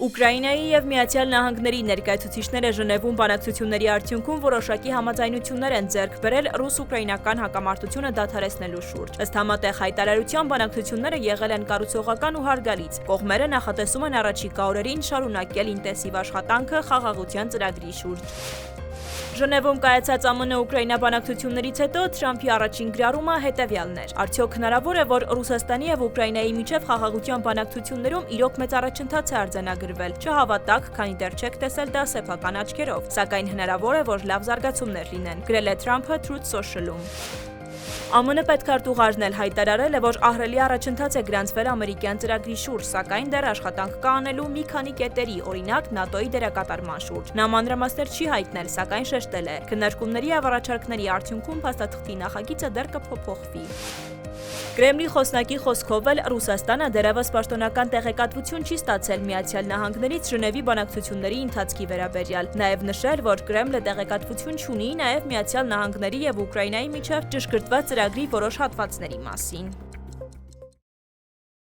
Ուկրաինայի և Միացյալ Նահանգների ներկայացուցիչները Ժնևում բանակցությունների արդյունքում որոշակի համաձայնություններ են ձեռք բերել ռուս-ուկրաինական հակամարտությունը դադարեցնելու շուրջ։ Ըստ համատեղ հայտարարության բանակցությունները եղել են կառուցողական ու հարգալից։ Կողմերը նախատեսում են առաջիկա օրերին շարունակել ինտենսիվ աշխատանքը խաղաղության ծրագրի շուրջ։ Ժնևում կայացած ԱՄՆ-Ուկրաինա բանակցություններից հետո Թրամփի առաջին գրառումը հետևյալն էր. Արդյոք հնարավոր է, որ Ռուսաստանի և Ուկրաինայի միջև խաղաղության բանակցություններում իրոք մեծ առաջընթաց է արձանագրվել։ Չհավատաք, քանի դեռ չեք տեսել դա սեփական աչքերով, սակայն հնարավոր է, որ լավ զարգացումներ լինեն, գրել է Թրամփը Truth Social-ում։ ԱՄՆ պետքարտուղարն էլ հայտարարել է, որ ահռելի առաջընթաց է գրանցվել ամերիկյան ծրագրի շուրջ, սակայն դեռ աշխատանք կա անելու մի քանի կետերի, օրինակ ՆԱՏՕ-ի դերակատարման շուրջ։ Նա մանրամասներ չի հայտնել, սակայն շեշտել է. քննարկումների և առաջարկների արդյունքում փաստաթղթի նախագիծը դեռ կփոփոխվի։ Կրեմլի խոսնակի խոսքով էլ Ռուսաստանը դեռևս պաշտոնական տեղեկատվություն չի ստացել Միացյալ Նահանգներից Ժնևի բանակցությունների ընթացքի վերաբերյալ։ Նաև նշել, որ Կրեմլը տեղեկատվություն չունի նաև Միացյալ Նահանգների և Ուկրաինայի միջև ճշգրտված ծրագրի որոշ հատվածների մասին։